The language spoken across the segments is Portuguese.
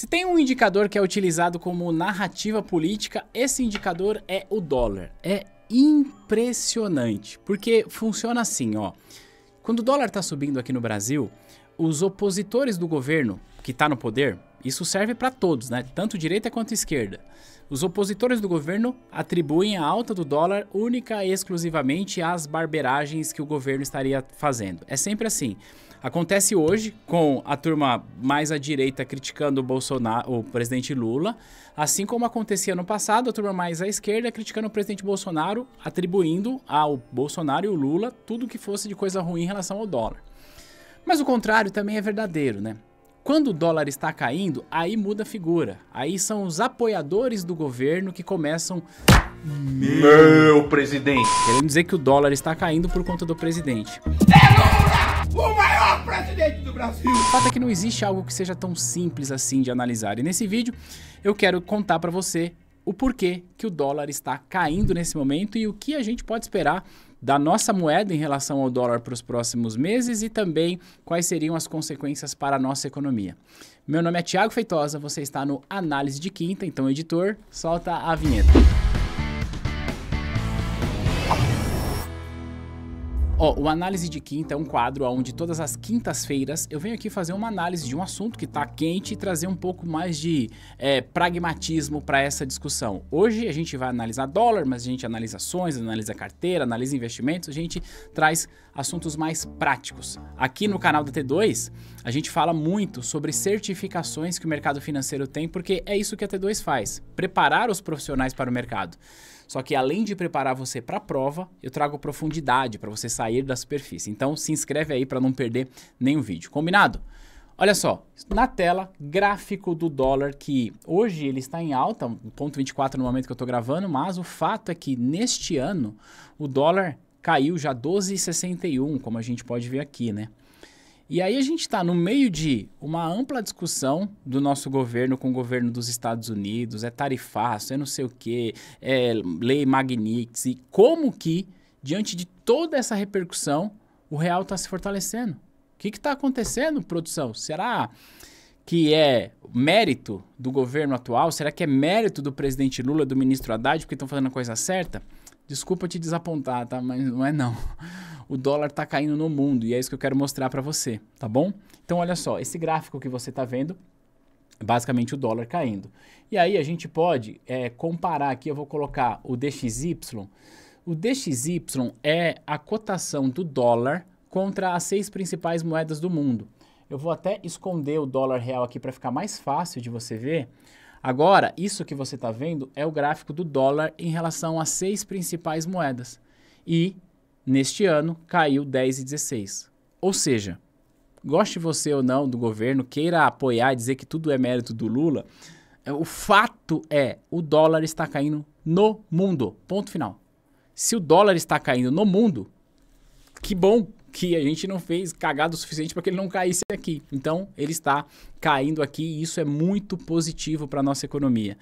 Se tem um indicador que é utilizado como narrativa política, esse indicador é o dólar. É impressionante, porque funciona assim, ó. Quando o dólar está subindo aqui no Brasil, os opositores do governo que está no poder, isso serve para todos, né? Tanto direita quanto esquerda. Os opositores do governo atribuem a alta do dólar única e exclusivamente às barberagens que o governo estaria fazendo. É sempre assim. Acontece hoje com a turma mais à direita criticando o Bolsonaro, o presidente Lula, assim como acontecia no passado, a turma mais à esquerda criticando o presidente Bolsonaro, atribuindo ao Bolsonaro e o Lula tudo que fosse de coisa ruim em relação ao dólar. Mas o contrário também é verdadeiro, né? Quando o dólar está caindo, aí muda a figura. Aí são os apoiadores do governo que começam... Meu presidente! Querendo dizer que o dólar está caindo por conta do presidente. O maior presidente do Brasil! O fato é que não existe algo que seja tão simples assim de analisar. E nesse vídeo eu quero contar para você o porquê que o dólar está caindo nesse momento e o que a gente pode esperar da nossa moeda em relação ao dólar para os próximos meses e também quais seriam as consequências para a nossa economia. Meu nome é Thiago Feitosa, você está no Análise de Quinta, então editor, solta a vinheta. O Análise de Quinta é um quadro onde todas as quintas-feiras eu venho aqui fazer uma análise de um assunto que está quente e trazer um pouco mais de pragmatismo para essa discussão. Hoje a gente vai analisar dólar, mas a gente analisa ações, analisa carteira, analisa investimentos, a gente traz assuntos mais práticos. Aqui no canal da T2, a gente fala muito sobre certificações que o mercado financeiro tem, porque é isso que a T2 faz, preparar os profissionais para o mercado. Só que além de preparar você para a prova, eu trago profundidade para você sair da superfície. Então se inscreve aí para não perder nenhum vídeo. Combinado? Olha só, na tela, gráfico do dólar que hoje ele está em alta, 1,24 no momento que eu estou gravando, mas o fato é que neste ano o dólar caiu já 12,61, como a gente pode ver aqui, né? E aí a gente está no meio de uma ampla discussão do nosso governo com o governo dos Estados Unidos, é tarifaço, é não sei o quê, é lei Magnitsky, e como que, diante de toda essa repercussão, o real está se fortalecendo. O que está acontecendo, produção? Será que é mérito do governo atual? Será que é mérito do presidente Lula, do ministro Haddad, porque estão fazendo a coisa certa? Desculpa te desapontar, tá? Mas não é não. O dólar tá caindo no mundo e é isso que eu quero mostrar para você, tá bom? Então olha só, esse gráfico que você tá vendo é basicamente o dólar caindo. E aí a gente pode comparar aqui, eu vou colocar o DXY. O DXY é a cotação do dólar contra as 6 principais moedas do mundo. Eu vou até esconder o dólar real aqui para ficar mais fácil de você ver. Agora, isso que você está vendo é o gráfico do dólar em relação às 6 principais moedas. E, neste ano, caiu 10,16. Ou seja, goste você ou não do governo, queira apoiar e dizer que tudo é mérito do Lula, o fato é, o dólar está caindo no mundo. Ponto final. Se o dólar está caindo no mundo, que bom que a gente não fez cagada o suficiente para que ele não caísse aqui. Então, ele está caindo aqui e isso é muito positivo para a nossa economia.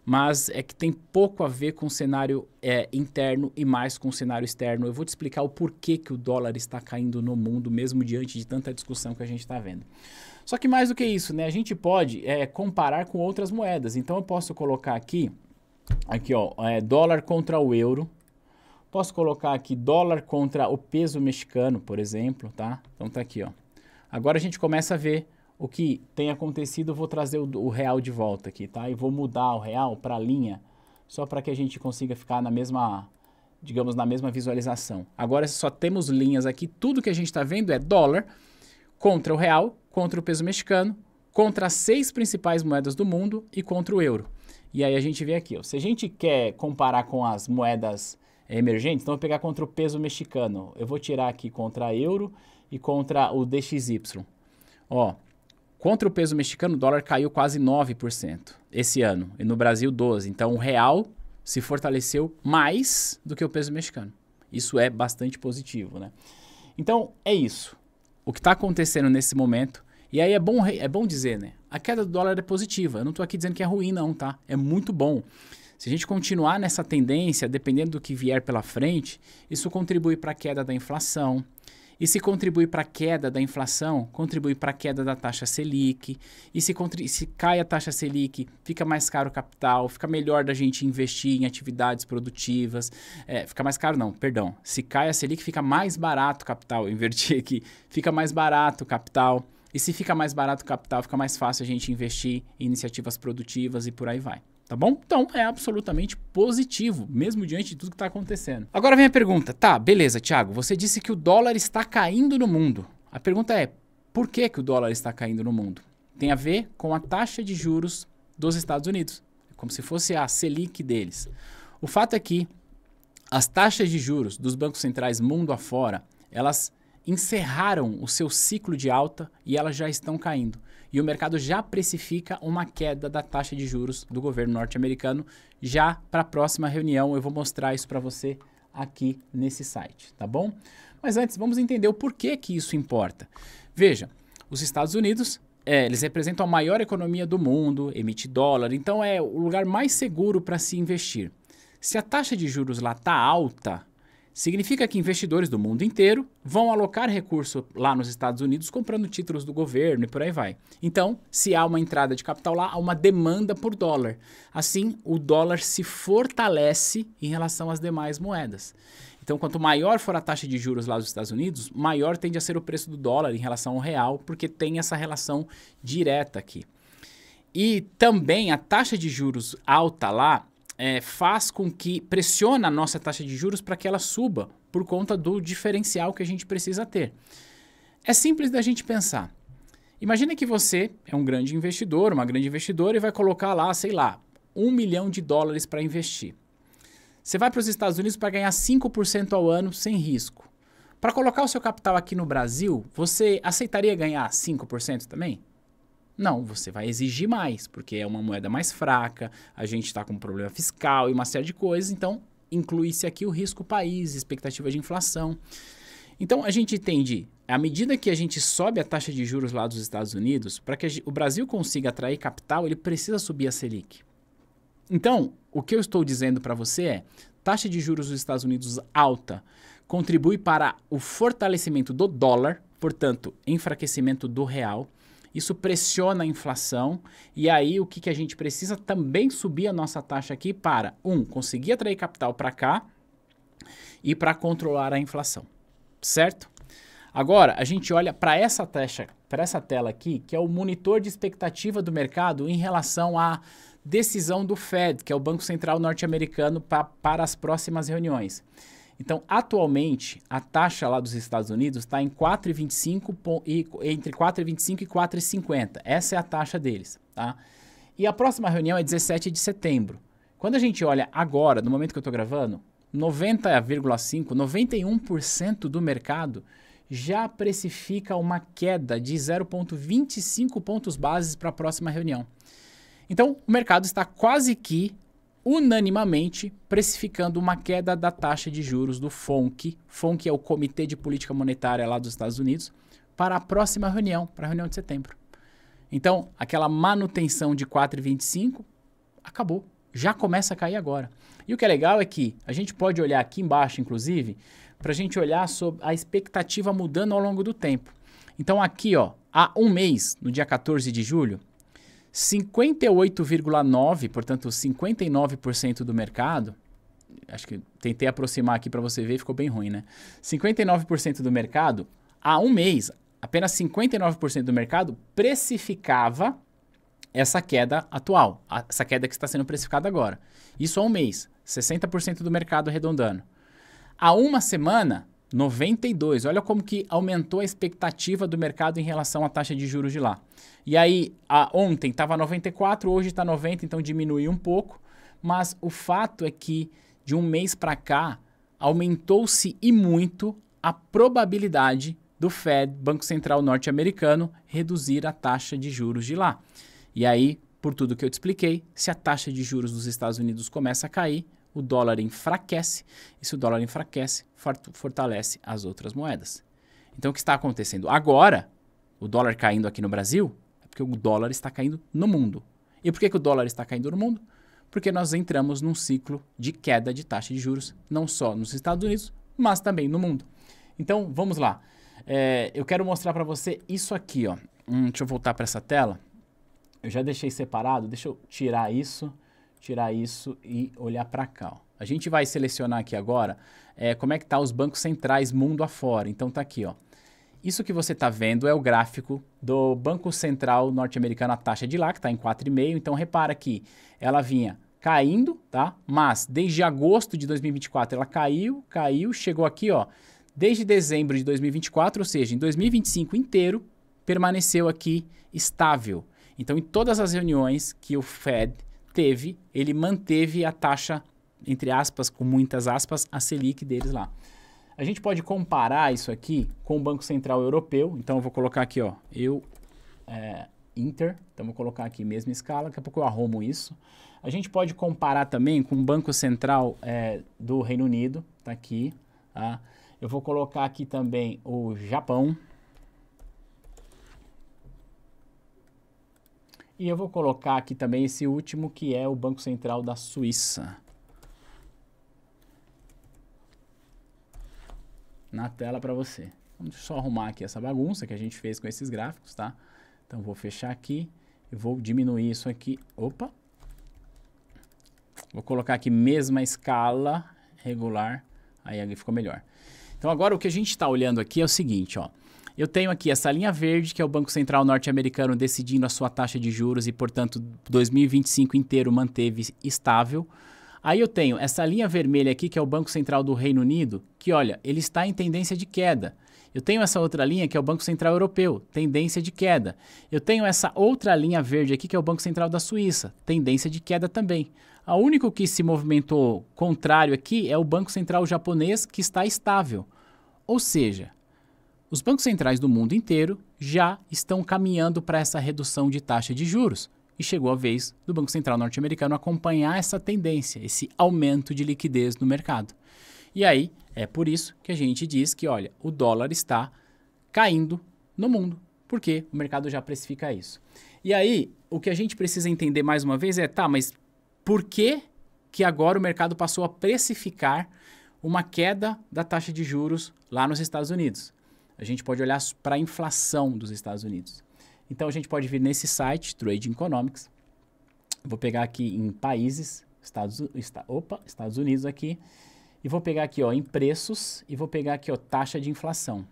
Mas é que tem pouco a ver com o cenário interno e mais com o cenário externo. Eu vou te explicar o porquê que o dólar está caindo no mundo, mesmo diante de tanta discussão que a gente está vendo. Só que mais do que isso, né? A gente pode comparar com outras moedas. Então, eu posso colocar aqui ó, dólar contra o euro. Posso colocar aqui dólar contra o peso mexicano, por exemplo, tá? Então tá aqui, ó. Agora a gente começa a ver o que tem acontecido. Eu vou trazer o real de volta aqui, tá? E vou mudar o real para a linha, só para que a gente consiga ficar na mesma, digamos, na mesma visualização. Agora só temos linhas aqui. Tudo que a gente está vendo é dólar contra o real, contra o peso mexicano, contra as 6 principais moedas do mundo e contra o euro. E aí a gente vê aqui, ó. Se a gente quer comparar com as moedas emergentes, então eu vou pegar contra o peso mexicano. Eu vou tirar aqui contra euro e contra o DXY. Ó, contra o peso mexicano, o dólar caiu quase 9% esse ano. E no Brasil, 12%. Então, o real se fortaleceu mais do que o peso mexicano. Isso é bastante positivo, né? Então, é isso. O que está acontecendo nesse momento. E aí é bom dizer, né? A queda do dólar é positiva. Eu não estou aqui dizendo que é ruim, não, tá? É muito bom. Se a gente continuar nessa tendência, dependendo do que vier pela frente, isso contribui para a queda da inflação. E se contribui para a queda da inflação, contribui para a queda da taxa Selic. E se cai a taxa Selic, fica mais caro o capital, fica melhor da gente investir em atividades produtivas. Fica mais caro não, perdão. Se cai a Selic, fica mais barato o capital. Eu inverti aqui. Fica mais barato o capital. E se fica mais barato o capital, fica mais fácil a gente investir em iniciativas produtivas e por aí vai. Tá bom? Então, é absolutamente positivo, mesmo diante de tudo que está acontecendo. Agora vem a pergunta. Tá, beleza, Thiago, você disse que o dólar está caindo no mundo. A pergunta é, por que o dólar está caindo no mundo? Tem a ver com a taxa de juros dos Estados Unidos, como se fosse a Selic deles. O fato é que as taxas de juros dos bancos centrais mundo afora, elas encerraram o seu ciclo de alta e elas já estão caindo. E o mercado já precifica uma queda da taxa de juros do governo norte-americano já para a próxima reunião. Eu vou mostrar isso para você aqui nesse site, tá bom? Mas antes, vamos entender o porquê que isso importa. Veja, os Estados Unidos, eles representam a maior economia do mundo, emite dólar, então é o lugar mais seguro para se investir. Se a taxa de juros lá está alta, significa que investidores do mundo inteiro vão alocar recurso lá nos Estados Unidos comprando títulos do governo e por aí vai. Então, se há uma entrada de capital lá, há uma demanda por dólar. Assim, o dólar se fortalece em relação às demais moedas. Então, quanto maior for a taxa de juros lá dos Estados Unidos, maior tende a ser o preço do dólar em relação ao real, porque tem essa relação direta aqui. E também a taxa de juros alta lá faz com que pressiona a nossa taxa de juros para que ela suba por conta do diferencial que a gente precisa ter. É simples da gente pensar. Imagina que você é um grande investidor, uma grande investidora e vai colocar lá, sei lá, $1 milhão para investir. Você vai para os Estados Unidos para ganhar 5% ao ano sem risco. Para colocar o seu capital aqui no Brasil, você aceitaria ganhar 5% também? Não, você vai exigir mais, porque é uma moeda mais fraca, a gente está com um problema fiscal e uma série de coisas, então inclui-se aqui o risco país, expectativa de inflação. Então a gente entende, à medida que a gente sobe a taxa de juros lá dos Estados Unidos, para que o Brasil consiga atrair capital, ele precisa subir a Selic. Então, o que eu estou dizendo para você é, taxa de juros dos Estados Unidos alta contribui para o fortalecimento do dólar, portanto, enfraquecimento do real. Isso pressiona a inflação e aí o que a gente precisa também subir a nossa taxa aqui para, conseguir atrair capital para cá e para controlar a inflação, certo? Agora, a gente olha para essa tela aqui, que é o monitor de expectativa do mercado em relação à decisão do Fed, que é o Banco Central norte-americano, para as próximas reuniões. Então, atualmente, a taxa lá dos Estados Unidos está em 4,25 entre 4,25 e 4,50. Essa é a taxa deles, tá? E a próxima reunião é 17 de setembro. Quando a gente olha agora, no momento que eu estou gravando, 90,5%, 91% do mercado já precifica uma queda de 0,25 pontos bases para a próxima reunião. Então, o mercado está quase que unanimamente precificando uma queda da taxa de juros do FONC. FONC é o Comitê de Política Monetária lá dos Estados Unidos, para a próxima reunião, para a reunião de setembro. Então, aquela manutenção de 4,25 acabou, já começa a cair agora. E o que é legal é que a gente pode olhar aqui embaixo, inclusive, para a gente olhar sobre a expectativa mudando ao longo do tempo. Então aqui, ó, há um mês, no dia 14 de julho, 58,9%, portanto 59% do mercado, acho que tentei aproximar aqui para você ver, ficou bem ruim, né? 59% do mercado, há um mês, apenas 59% do mercado precificava essa queda atual, essa queda que está sendo precificada agora. Isso há um mês, 60% do mercado arredondando. Há uma semana, 92%. Olha como que aumentou a expectativa do mercado em relação à taxa de juros de lá. E aí, ontem estava 94%, hoje está 90%, então diminuiu um pouco. Mas o fato é que, de um mês para cá, aumentou-se e muito a probabilidade do Fed, Banco Central norte-americano, reduzir a taxa de juros de lá. E aí, por tudo que eu te expliquei, se a taxa de juros dos Estados Unidos começa a cair, o dólar enfraquece, e se o dólar enfraquece, fortalece as outras moedas. Então, o que está acontecendo? Agora, o dólar caindo aqui no Brasil, é porque o dólar está caindo no mundo. E por que o dólar está caindo no mundo? Porque nós entramos num ciclo de queda de taxa de juros, não só nos Estados Unidos, mas também no mundo. Então, vamos lá. eu quero mostrar para você isso aqui, ó. Deixa eu voltar para essa tela. Eu já deixei separado, deixa eu tirar isso e olhar para cá, ó. A gente vai selecionar aqui agora como é que tá os bancos centrais mundo afora. Então tá aqui, ó. Isso que você está vendo é o gráfico do Banco Central norte-americano, a taxa de lá, que está em 4,5. Então, repara que ela vinha caindo, tá? Mas, desde agosto de 2024, ela caiu, chegou aqui, ó, desde dezembro de 2024, ou seja, em 2025 inteiro, permaneceu aqui estável. Então, em todas as reuniões que o Fed teve, ele manteve a taxa, entre aspas, com muitas aspas, a Selic deles lá. A gente pode comparar isso aqui com o Banco Central Europeu. Então, eu vou colocar aqui, ó, Inter. Então, vou colocar aqui mesma escala. Daqui a pouco eu arrumo isso. A gente pode comparar também com o Banco Central do Reino Unido. Tá aqui. Tá? Eu vou colocar aqui também o Japão. E eu vou colocar aqui também esse último, que é o Banco Central da Suíça. Na tela para você. Vamos só arrumar aqui essa bagunça que a gente fez com esses gráficos, tá? Então, vou fechar aqui e vou diminuir isso aqui. Opa! Vou colocar aqui mesma escala regular. Aí ficou melhor. Então, agora o que a gente está olhando aqui é o seguinte, ó. Eu tenho aqui essa linha verde, que é o Banco Central norte-americano decidindo a sua taxa de juros e, portanto, 2025 inteiro manteve estável. Aí eu tenho essa linha vermelha aqui, que é o Banco Central do Reino Unido, que, olha, ele está em tendência de queda. Eu tenho essa outra linha, que é o Banco Central Europeu, tendência de queda. Eu tenho essa outra linha verde aqui, que é o Banco Central da Suíça, tendência de queda também. O único que se movimentou contrário aqui é o Banco Central japonês, que está estável. Ou seja, os bancos centrais do mundo inteiro já estão caminhando para essa redução de taxa de juros. E chegou a vez do Banco Central norte-americano acompanhar essa tendência, esse aumento de liquidez no mercado. E aí, é por isso que a gente diz que, olha, o dólar está caindo no mundo, porque o mercado já precifica isso. E aí, o que a gente precisa entender mais uma vez é, tá, mas por que agora o mercado passou a precificar uma queda da taxa de juros lá nos Estados Unidos? A gente pode olhar para a inflação dos Estados Unidos. Então, a gente pode vir nesse site, Trade Economics. Vou pegar aqui em países, Estados Unidos aqui. E vou pegar aqui, ó, em preços e vou pegar aqui, ó, taxa de inflação.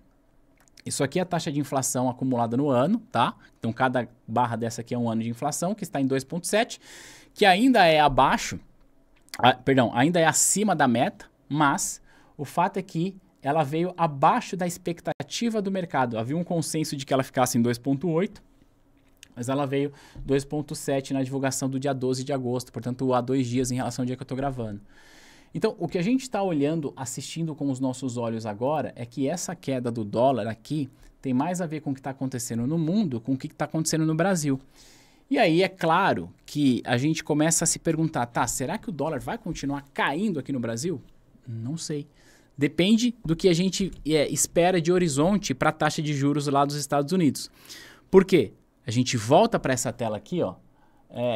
Isso aqui é a taxa de inflação acumulada no ano, tá? Então, cada barra dessa aqui é um ano de inflação, que está em 2,7, que ainda é abaixo, ainda é acima da meta, mas o fato é que ela veio abaixo da expectativa do mercado. Havia um consenso de que ela ficasse em 2,8, mas ela veio 2,7 na divulgação do dia 12 de agosto, portanto, há 2 dias em relação ao dia que eu estou gravando. Então, o que a gente está olhando, assistindo com os nossos olhos agora, é que essa queda do dólar aqui tem mais a ver com o que está acontecendo no mundo, com o que está acontecendo no Brasil. E aí, é claro que a gente começa a se perguntar, tá, será que o dólar vai continuar caindo aqui no Brasil? Não sei. Depende do que a gente espera de horizonte para a taxa de juros lá dos Estados Unidos. Por quê? A gente volta para essa tela aqui, ó,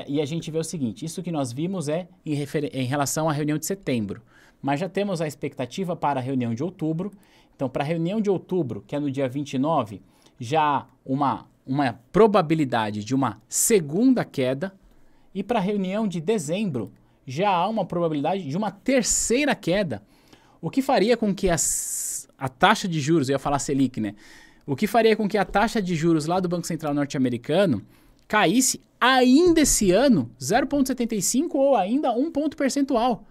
e a gente vê o seguinte, isso que nós vimos em relação à reunião de setembro, mas já temos a expectativa para a reunião de outubro. Então, para a reunião de outubro, que é no dia 29, já há uma probabilidade de uma segunda queda, e para a reunião de dezembro, já há uma probabilidade de uma terceira queda. O que faria com que a taxa de juros, eu ia falar Selic, né? O que faria com que a taxa de juros lá do Banco Central norte-americano caísse ainda esse ano 0,75 ou ainda 1 ponto percentual.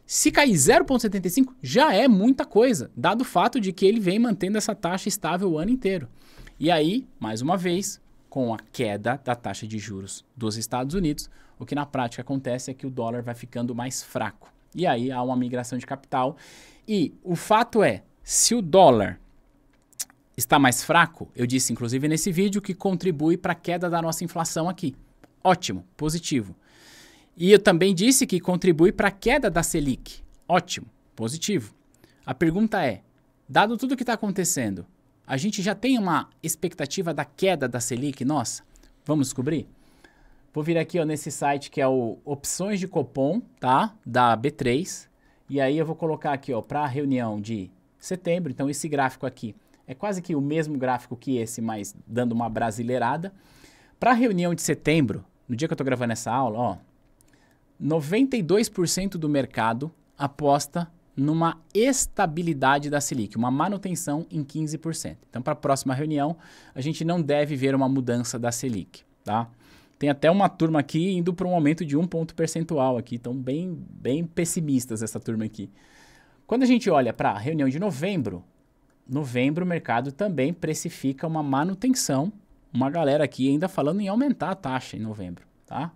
Se cair 0,75 já é muita coisa, dado o fato de que ele vem mantendo essa taxa estável o ano inteiro. E aí, mais uma vez, com a queda da taxa de juros dos Estados Unidos, o que na prática acontece é que o dólar vai ficando mais fraco. E aí há uma migração de capital. E o fato é, se o dólar está mais fraco, eu disse inclusive nesse vídeo que contribui para a queda da nossa inflação aqui. Ótimo, positivo. E eu também disse que contribui para a queda da Selic. Ótimo, positivo. A pergunta é, dado tudo o que está acontecendo, a gente já tem uma expectativa da queda da Selic? Nossa, vamos descobrir? Vou vir aqui, ó, nesse site que é o Opções de Copom, tá? Da B3. E aí eu vou colocar aqui, ó, para a reunião de setembro. Então esse gráfico aqui É quase que o mesmo gráfico que esse, mas dando uma brasileirada. Para a reunião de setembro, no dia que eu estou gravando essa aula, ó, 92% do mercado aposta numa estabilidade da Selic, uma manutenção em 15%. Então, para a próxima reunião, a gente não deve ver uma mudança da Selic, tá? Tem até uma turma aqui indo para um aumento de 1 ponto percentual aqui, então bem pessimistas essa turma aqui. Quando a gente olha para a reunião de novembro o mercado também precifica uma manutenção, uma galera aqui ainda falando em aumentar a taxa em novembro, tá?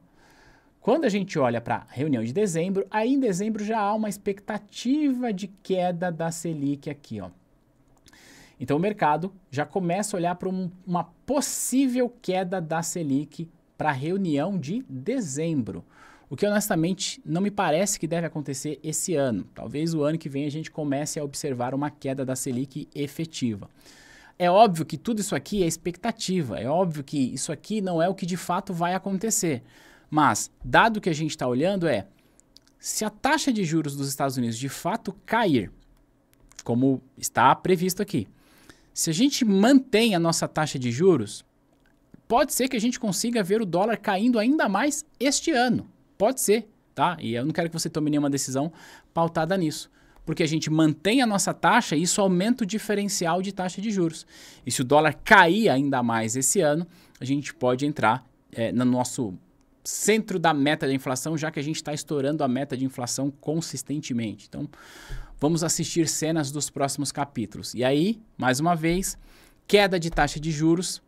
Quando a gente olha para a reunião de dezembro, aí em dezembro já há uma expectativa de queda da Selic aqui, ó. Então o mercado já começa a olhar para uma possível queda da Selic para a reunião de dezembro. O que honestamente não me parece que deve acontecer esse ano. Talvez o ano que vem a gente comece a observar uma queda da Selic efetiva. É óbvio que tudo isso aqui é expectativa, é óbvio que isso aqui não é o que de fato vai acontecer. Mas, dado que a gente está olhando se a taxa de juros dos Estados Unidos de fato cair, como está previsto aqui, se a gente mantém a nossa taxa de juros, pode ser que a gente consiga ver o dólar caindo ainda mais este ano. Pode ser, tá? E eu não quero que você tome nenhuma decisão pautada nisso. Porque a gente mantém a nossa taxa e isso aumenta o diferencial de taxa de juros. E se o dólar cair ainda mais esse ano, a gente pode entrar no nosso centro da meta de inflação, já que a gente está estourando a meta de inflação consistentemente. Então, vamos assistir cenas dos próximos capítulos. E aí, mais uma vez, queda de taxa de juros,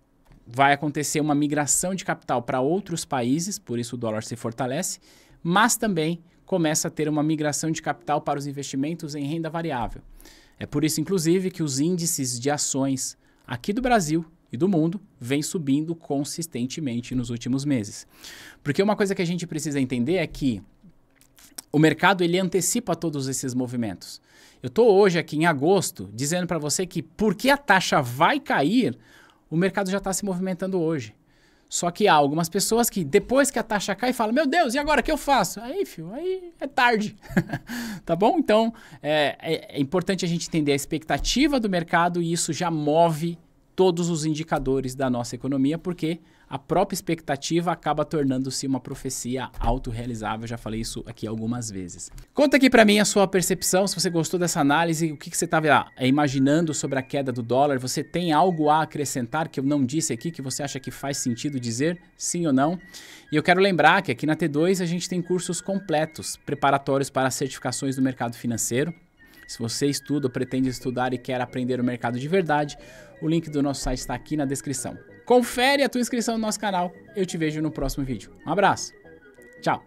vai acontecer uma migração de capital para outros países, por isso o dólar se fortalece, mas também começa a ter uma migração de capital para os investimentos em renda variável. É por isso, inclusive, que os índices de ações aqui do Brasil e do mundo vêm subindo consistentemente nos últimos meses. Porque uma coisa que a gente precisa entender é que o mercado ele antecipa todos esses movimentos. Eu estou hoje aqui em agosto dizendo para você que porque a taxa vai cair, o mercado já está se movimentando hoje. Só que há algumas pessoas que depois que a taxa cai falam, meu Deus, e agora o que eu faço? Aí, filho, aí é tarde. Tá bom? Então, é importante a gente entender a expectativa do mercado e isso já move todos os indicadores da nossa economia, porque a própria expectativa acaba tornando-se uma profecia autorrealizável. Já falei isso aqui algumas vezes. Conta aqui para mim a sua percepção, se você gostou dessa análise, o que você estava imaginando sobre a queda do dólar. Você tem algo a acrescentar que eu não disse aqui, que você acha que faz sentido dizer, sim ou não? E eu quero lembrar que aqui na T2 a gente tem cursos completos, preparatórios para certificações do mercado financeiro. Se você estuda ou pretende estudar e quer aprender o mercado de verdade, o link do nosso site está aqui na descrição. Confere a tua inscrição no nosso canal. Eu te vejo no próximo vídeo. Um abraço. Tchau.